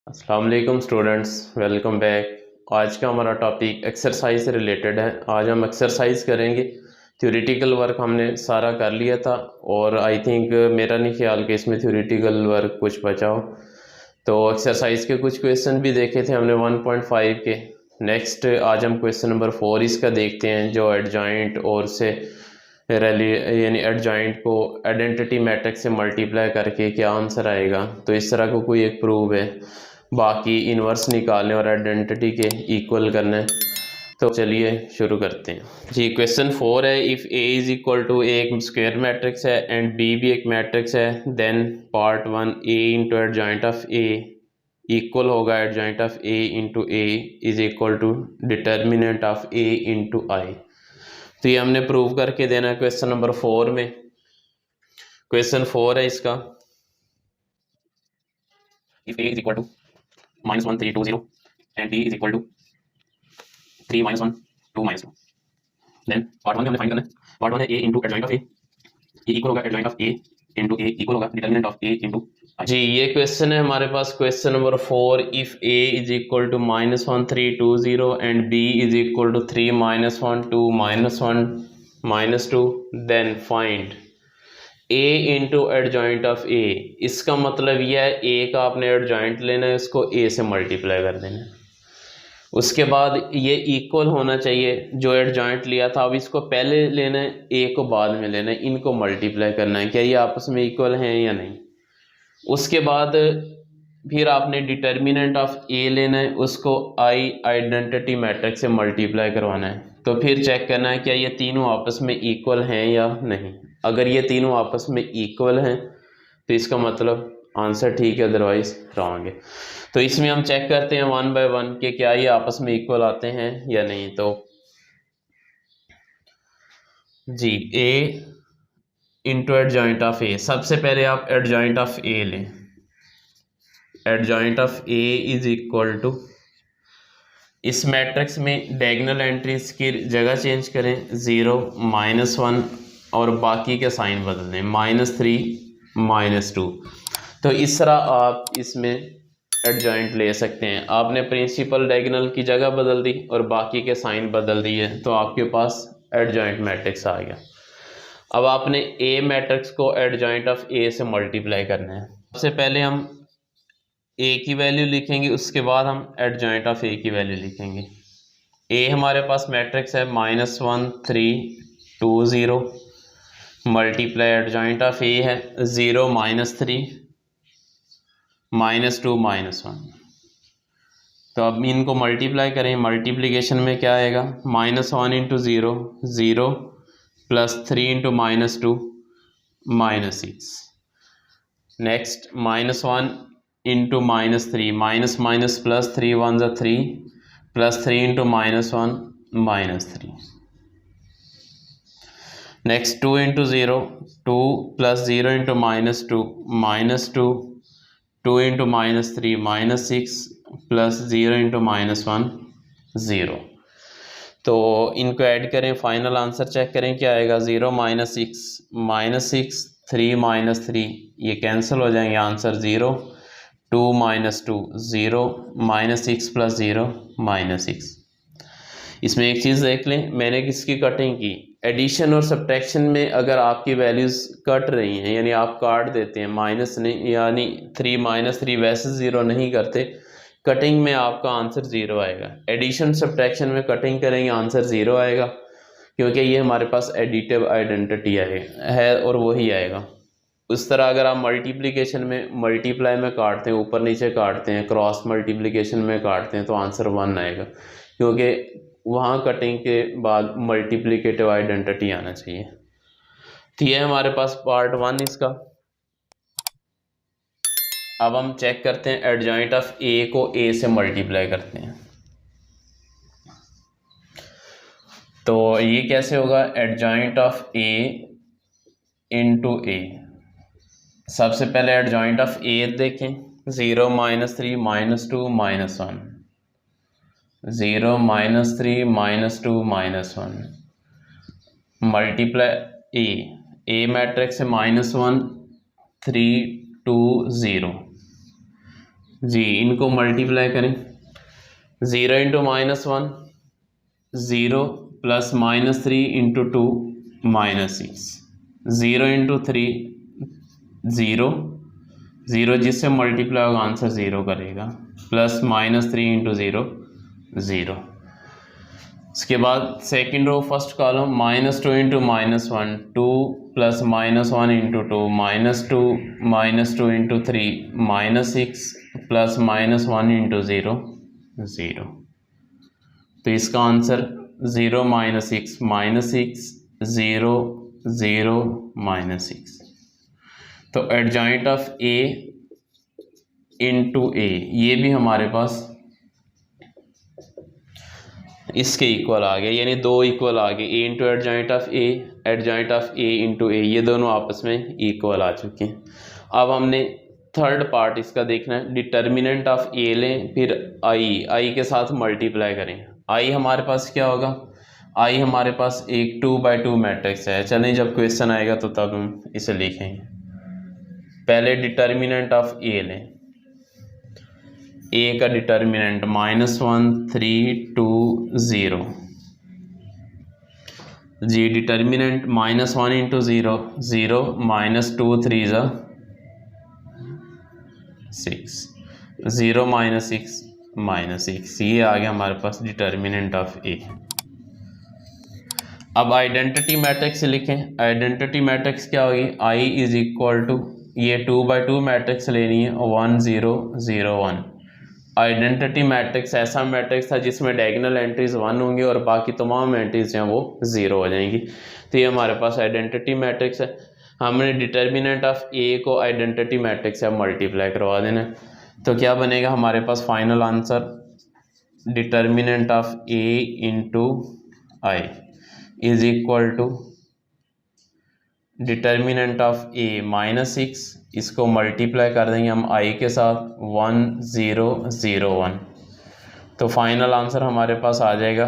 अस्सलाम वालेकुम students, welcome back. आज का हमारा टॉपिक एक्सरसाइज से रिलेटेड है। आज हम एक्सरसाइज करेंगे। थ्योरेटिकल वर्क हमने सारा कर लिया था और आई थिंक मेरा नहीं ख्याल कि इसमें थ्योरेटिकल वर्क कुछ बचा हो। तो एक्सरसाइज के कुछ क्वेश्चन भी देखे थे हमने 1.5 के। नेक्स्ट आज हम क्वेश्चन नंबर 4 इसका देखते हैं, जो एडजॉइंट और से रैली यानी एडजॉइंट को आइडेंटिटी मैट्रिक्स से मल्टीप्लाई करके क्या आंसर आएगा। तो इस तरह को कोई एक प्रूव है, बाकी इन्वर्स निकालने और आइडेंटिटी के इक्वल करना है। तो चलिए शुरू करते हैं जी। क्वेश्चन 4 है, if A is equal to एक स्क्वायर मैट्रिक्स है एंड बी भी एक मैट्रिक्स है, then part 1 A into adjoint of A equal होगा adjoint of A into A is equal to determinant of A into I. तो ये हमने prove करके देना है क्वेश्चन नंबर 4 में। क्वेश्चन 4 है इसका, if A is equal to -1 3 2 0 and B is equal to 3 -1 2 -2, then part 1 में हमने फाइंड करना है। पार्ट 1 है a into adjoint of A equal होगा adjoint of A into A equal होगा डिटर्मिनेंट ऑफ ए इंटू जी। ये क्वेश्चन है हमारे पास, question number 4। If a is equal to -1 3 2 0 and b is equal to 3 -1 2 -1 -2, then find a into adjoint of a। इसका मतलब यह है a का आपने एडजॉइंट लेना है, इसको a से मल्टीप्लाई कर देना है। उसके बाद ये इक्वल होना चाहिए, जो एडजॉइंट लिया था अब इसको पहले लेना है, ए को बाद में लेना है, इनको मल्टीप्लाई करना है, क्या ये आपस में इक्वल हैं या नहीं। उसके बाद फिर आपने डिटर्मिनेंट ऑफ ए लेना है, उसको आई आइडेंटिटी मैट्रिक्स से मल्टीप्लाई करवाना है। तो फिर चेक करना है क्या ये तीनों आपस में इक्वल हैं या नहीं। अगर ये तीनों आपस में इक्वल हैं तो इसका मतलब आंसर ठीक है, अदरवाइज रॉन्ग है। तो इसमें हम चेक करते हैं 1 बाय 1 के क्या ये आपस में इक्वल आते हैं या नहीं। तो जी, A into adjoint of A, सबसे पहले आप एडजॉइंट ऑफ ए लें। Adjoint of A is equal to, इस मैट्रिक्स में डायगोनल एंट्रीज की जगह चेंज करें, 0 -1 और बाकी के साइन बदल दें, -3 -2। तो इस तरह आप इसमें एडजॉइंट ले सकते हैं। आपने प्रिंसिपल डायगोनल की जगह बदल दी और बाकी के साइन बदल दिए, तो आपके पास एडजॉइंट मैट्रिक्स आ गया। अब आपने ए मैट्रिक्स को एडजॉइंट ऑफ ए से मल्टीप्लाई करना है। सबसे पहले हम ए की वैल्यू लिखेंगे, उसके बाद हम एडजॉइंट ऑफ ए की वैल्यू लिखेंगे। ए हमारे पास मैट्रिक्स है -1 3 2 0, मल्टीप्लाई एडजॉइंट ऑफ ए है 0 -3 -2 -1। तो अब इनको मल्टीप्लाई करें, मल्टीप्लिकेशन में क्या आएगा, -1 into 0 0 +3 into -2 -6। Next -1 into -3 minus plus 3 1 ज़ा 3 +3 into -1 -3। Next 2 into 0 2 +0 into -2 -2 2 into -3 -6 +0 into -1 0। तो इनको ऐड करें, फाइनल आंसर चेक करें क्या आएगा, 0 -6 3 -3 ये कैंसिल हो जाएंगे, आंसर 0 2 -2 0 -6 + 0 -6। इसमें एक चीज़ देख लें, मैंने किसकी कटिंग की, एडिशन और सब्ट्रैक्शन में अगर आपकी वैल्यूज़ कट रही हैं यानी आप काट देते हैं, माइनस नहीं यानी 3 -3 वैसे ज़ीरो नहीं करते, कटिंग में आपका आंसर 0 आएगा। एडिशन सब्ट्रैक्शन में कटिंग करेंगे आंसर 0 आएगा, क्योंकि ये हमारे पास एडिटिव आइडेंटिटी है और वही आएगा। उस तरह अगर आप मल्टीप्लिकेशन में मल्टीप्लाई में काटते हैं, ऊपर नीचे काटते हैं, क्रॉस मल्टीप्लिकेशन में काटते हैं, तो आंसर 1 आएगा, क्योंकि वहाँ कटिंग के बाद मल्टीप्लिकेटिव आइडेंटिटी आना चाहिए। तो ये हमारे पास पार्ट 1 इसका। अब हम चेक करते हैं एडजॉइंट ऑफ ए को ए से मल्टीप्लाई करते हैं। तो ये कैसे होगा, एडजॉइंट ऑफ ए इंटू ए। सबसे पहले एडजॉइंट ऑफ ए देखें, 0 -3 -2 -1 0 -3 -2 -1 मल्टीप्लाई ए मैट्रिक्स है -1 3 2 0, जी इनको मल्टीप्लाई करें, 0 इंटू -1 0 प्लस -3 इंटू 2 -6, 0 इंटू 3 0, 0 जिससे मल्टीप्लाई होगा आंसर 0 करेगा, प्लस -3 इंटू 0 0। उसके बाद second row first column -2 into -1 2 plus -1 into 2 -2 into 3 -6 plus -1 into 0 0। तो इसका आंसर 0 -6 -6 0 0 -6। तो adjoint of A into A ये भी हमारे पास इसके इक्वल आ गया, यानी दो इक्वल आ गए, A into adjoint of A, adjoint of A into A, ये दोनों आपस में इक्वल आ चुके हैं। अब हमने थर्ड पार्ट इसका देखना है, डिटर्मिनेंट ऑफ ए लें, फिर आई के साथ मल्टीप्लाई करें। आई हमारे पास क्या होगा, आई हमारे पास एक 2x2 मैट्रिक्स है। चलें जब क्वेश्चन आएगा तो तब हम इसे लिखेंगे। पहले डिटर्मिनेंट ऑफ ए लें, ए का डिटर्मिनेंट -1 3 2 0 जी, डिटर्मिनेंट -1 इंटू 0 0 -2 3 6 0 -6 -6, ये आ गया हमारे पास डिटर्मिनेंट ऑफ ए। अब आइडेंटिटी मैट्रिक्स लिखें। आइडेंटिटी मैट्रिक्स क्या होगी, आई इज इक्वल टू, ये 2x2 मैट्रिक्स लेनी है 1 0 0 1। आइडेंटिटी मैट्रिक्स ऐसा मैट्रिक्स था जिसमें डायगोनल एंट्रीज 1 होंगी और बाकी तमाम एंट्रीज हैं वो 0 हो जाएंगी। तो ये हमारे पास आइडेंटिटी मैट्रिक्स है। हमने डिटर्मिनेंट ऑफ ए को आइडेंटिटी मैट्रिक्स से मल्टीप्लाई करवा देना है। तो क्या बनेगा हमारे पास final answer, determinant of A into I is equal to determinant of A -6, इसको मल्टीप्लाई कर देंगे हम आई के साथ 1 0 0 1। तो फाइनल आंसर हमारे पास आ जाएगा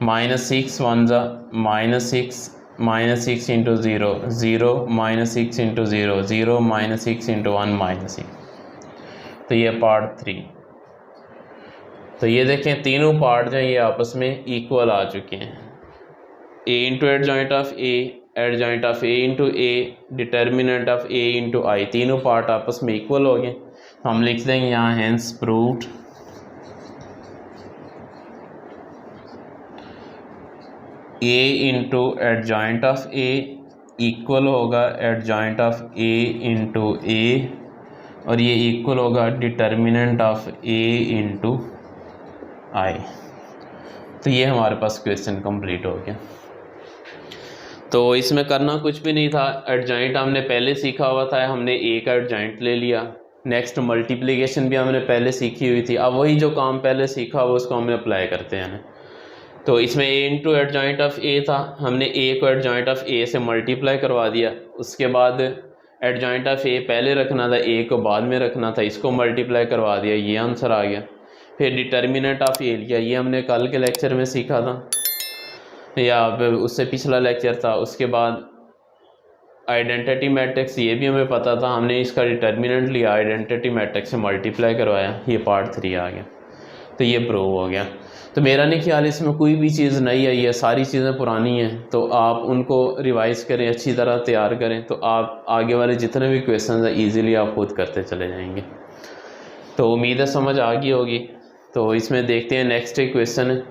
-6 1 -6 इंटू 0 0 -6 इंटू 0 0 -6 इंटू 1 -6। तो ये पार्ट 3। तो ये देखें तीनों पार्ट जो ये आपस में इक्वल आ चुके हैं। A into adjoint of A, adjoint of A into A, determinant of A into I, तीनों पार्ट आपस में इक्वल हो गए। हम लिख देंगे यहाँ hence proved A into adjoint of A equal होगा एडजॉइंट ऑफ ए इंटू ए, और ये इक्वल होगा determinant of A into I. तो ये हमारे पास क्वेश्चन कंप्लीट हो गया। तो इसमें करना कुछ भी नहीं था, एडजॉइंट हमने पहले सीखा हुआ था, हमने ए का एडजॉइंट ले लिया। नेक्स्ट मल्टीप्लिकेशन भी हमने पहले सीखी हुई थी, अब वही जो काम पहले सीखा हुआ उसको हमने अप्लाई करते हैं। तो इसमें ए इंटू एडजॉइंट ऑफ ए था, हमने ए को एडजॉइंट ऑफ ए से मल्टीप्लाई करवा दिया। उसके बाद एडजॉइंट ऑफ ए पहले रखना था, ए को बाद में रखना था, इसको मल्टीप्लाई करवा दिया, ये आंसर आ गया। फिर डिटर्मिनेंट ऑफ ए लिया, ये हमने कल के लेक्चर में सीखा था या उससे पिछला लेक्चर था। उसके बाद आइडेंटिटी मैट्रिक्स, ये भी हमें पता था, हमने इसका डिटर्मिनेंट लिया, आइडेंटिटी मैट्रिक्स से मल्टीप्लाई करवाया, ये पार्ट 3 आ गया। तो ये प्रूव हो गया। तो मेरा नहीं ख्याल इसमें कोई भी चीज़ नई आई है, सारी चीज़ें पुरानी हैं। तो आप उनको रिवाइज़ करें, अच्छी तरह तैयार करें, तो आप आगे वाले जितने भी क्वेश्चन हैं ईज़िली आप खुद करते चले जाएंगे। तो उम्मीद है समझ आ गई होगी। तो इसमें देखते हैं नेक्स्ट एक क्वेश्चन है।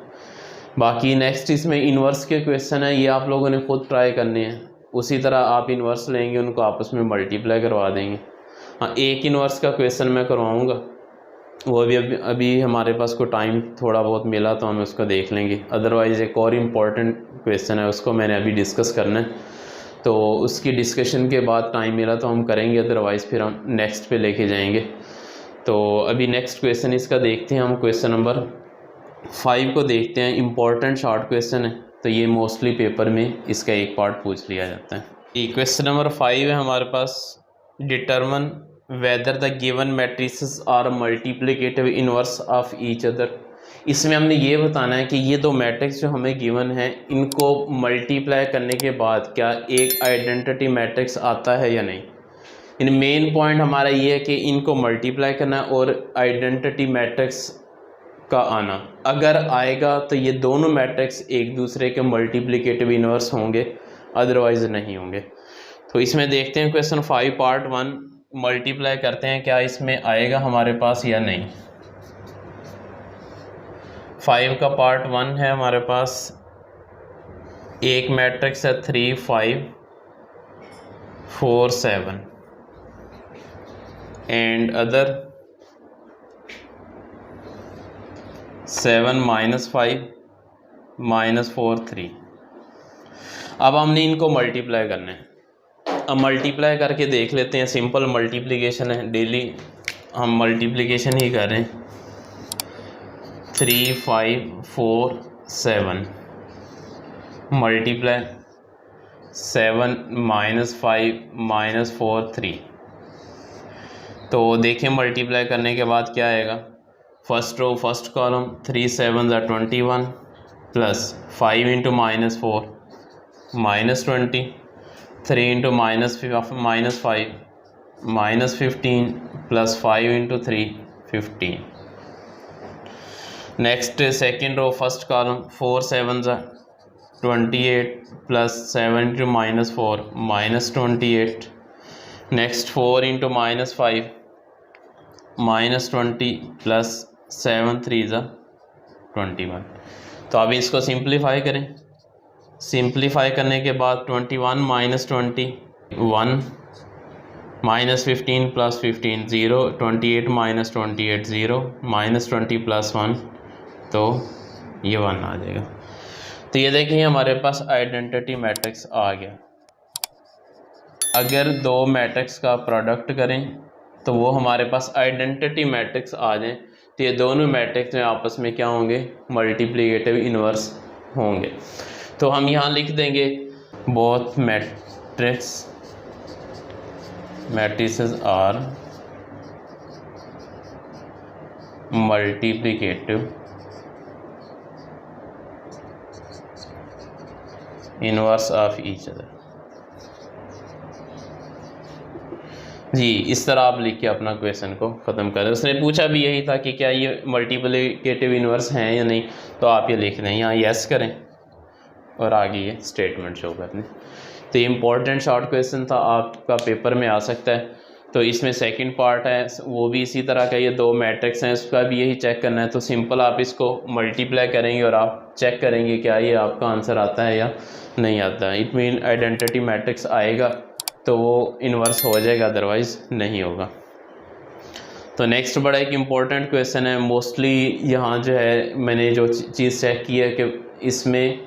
बाकी नेक्स्ट इसमें इन्वर्स के क्वेश्चन है, ये आप लोगों ने खुद ट्राई करने हैं। उसी तरह आप इन्वर्स लेंगे, उनको आपस में मल्टीप्लाई करवा देंगे। हाँ, एक इन्वर्स का क्वेश्चन मैं करवाऊँगा, वो भी अभी हमारे पास को टाइम थोड़ा बहुत मिला तो हम उसको देख लेंगे। अदरवाइज़ एक और इम्पॉर्टेंट क्वेश्चन है, उसको मैंने अभी डिस्कस करना है, तो उसकी डिस्कशन के बाद टाइम मिला तो हम करेंगे, अदरवाइज़ फिर हम नेक्स्ट पे लेके जाएंगे। तो अभी नेक्स्ट क्वेश्चन इसका देखते हैं हम। क्वेश्चन नंबर 5 को देखते हैं। इम्पॉर्टेंट शॉर्ट क्वेश्चन है, तो ये मोस्टली पेपर में इसका एक पार्ट पूछ लिया जाता है। ये क्वेश्चन नंबर 5 है हमारे पास, determine whether the given matrices are multiplicative inverse of each other. इसमें हमने ये बताना है कि ये दो मैट्रिक्स जो हमें गिवन है, इनको मल्टीप्लाई करने के बाद क्या एक आइडेंटिटी मैट्रिक्स आता है या नहीं। इन मेन पॉइंट हमारा ये है कि इनको मल्टीप्लाई करना और आइडेंटिटी मैट्रिक्स का आना, अगर आएगा तो ये दोनों मैट्रिक्स एक दूसरे के मल्टीप्लिकेटिव इनवर्स होंगे, अदरवाइज नहीं होंगे। तो इसमें देखते हैं क्वेश्चन 5 पार्ट 1 मल्टीप्लाई करते हैं, क्या इसमें आएगा हमारे पास या नहीं। 5 का पार्ट 1 है हमारे पास, एक मैट्रिक्स है 3 5 4 7 एंड अदर 7 -5 -4 3। अब हमने इनको मल्टीप्लाई करना है। अब मल्टीप्लाई करके देख लेते हैं, सिंपल मल्टीप्लिकेशन है, डेली हम मल्टीप्लिकेशन ही कर रहे हैं। 3 5 4 7 मल्टीप्लाई 7 -5 -4 3। तो देखें मल्टीप्लाई करने के बाद क्या आएगा। First row first column 3 7 21 plus 5 into -4 -20, 3 into -5 -15 plus 5 into 3 15। Next second row first column 4 7 28 plus 7 into -4 -28। Next 4 into -5 -20 plus 7 3 21। तो अब इसको सिंप्लीफाई करें। सिंप्लीफाई करने के बाद 21 -20 1 -15 प्लस 15 0, 28 -28 0, -20 प्लस 1, तो ये 1 आ जाएगा। तो ये देखिए हमारे पास आइडेंटिटी मैट्रिक्स आ गया। अगर दो मैट्रिक्स का प्रोडक्ट करें तो वो हमारे पास आइडेंटिटी मैट्रिक्स आ जाएं, तो ये दोनों मैट्रिक्स में आपस में क्या होंगे, मल्टीप्लिकेटिव इनवर्स होंगे। तो हम यहाँ लिख देंगे both matrices are multiplicative inverse of each other. जी, इस तरह आप लिख के अपना क्वेश्चन को ख़त्म करें। उसने पूछा भी यही था कि क्या ये मल्टीप्लिकेटिव इनवर्स हैं या नहीं, तो आप ये लिख दें, यहाँ यस करें और आगे ये स्टेटमेंट शो कर दें। तो ये इम्पोर्टेंट शॉर्ट क्वेश्चन था, आपका पेपर में आ सकता है। तो इसमें सेकंड पार्ट है, वो भी इसी तरह का, ये दो मैट्रिक्स हैं, उसका भी यही चेक करना है। तो सिंपल आप इसको मल्टीप्लाई करेंगे और आप चेक करेंगे क्या ये आपका आंसर आता है या नहीं आता है। इट मीन आइडेंटिटी मैट्रिक्स आएगा तो वो इन्वर्स हो जाएगा, अदरवाइज़ नहीं होगा। तो नेक्स्ट बड़ा एक इम्पॉर्टेंट क्वेश्चन है। मोस्टली यहाँ जो है मैंने जो चीज़ चेक की है कि इसमें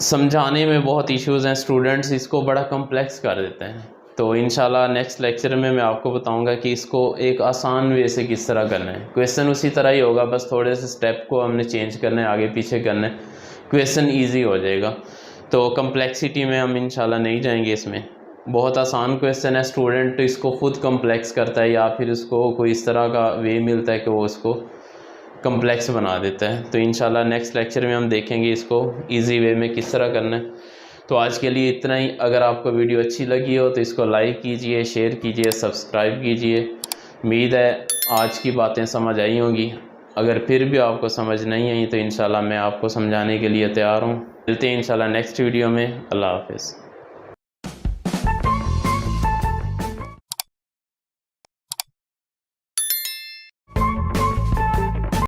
समझाने में बहुत इश्यूज़ हैं, स्टूडेंट्स इसको बड़ा कम्प्लेक्स कर देते हैं। तो इंशाल्लाह नेक्स्ट लेक्चर में मैं आपको बताऊंगा कि इसको एक आसान वे से किस तरह करना है। क्वेश्चन उसी तरह ही होगा, बस थोड़े से स्टेप को हमने चेंज करना है, आगे पीछे करना है, क्वेश्चन ईजी हो जाएगा। तो कम्प्लेक्सिटी में हम इंशाल्लाह नहीं जाएंगे। इसमें बहुत आसान क्वेश्चन है, स्टूडेंट तो इसको खुद कम्प्लेक्स करता है या फिर उसको कोई इस तरह का वे मिलता है कि वो उसको कम्प्लेक्स बना देता है। तो इंशाल्लाह नेक्स्ट लेक्चर में हम देखेंगे इसको ईजी वे में किस तरह करना है। तो आज के लिए इतना ही। अगर आपको वीडियो अच्छी लगी हो तो इसको लाइक कीजिए, शेयर कीजिए, सब्सक्राइब कीजिए। उम्मीद है आज की बातें समझ आई होंगी। अगर फिर भी आपको समझ नहीं आई तो इंशाल्लाह मैं आपको समझाने के लिए तैयार हूँ। मिलते हैं इंशाल्लाह नेक्स्ट वीडियो में। अल्लाह हाफ़िज़।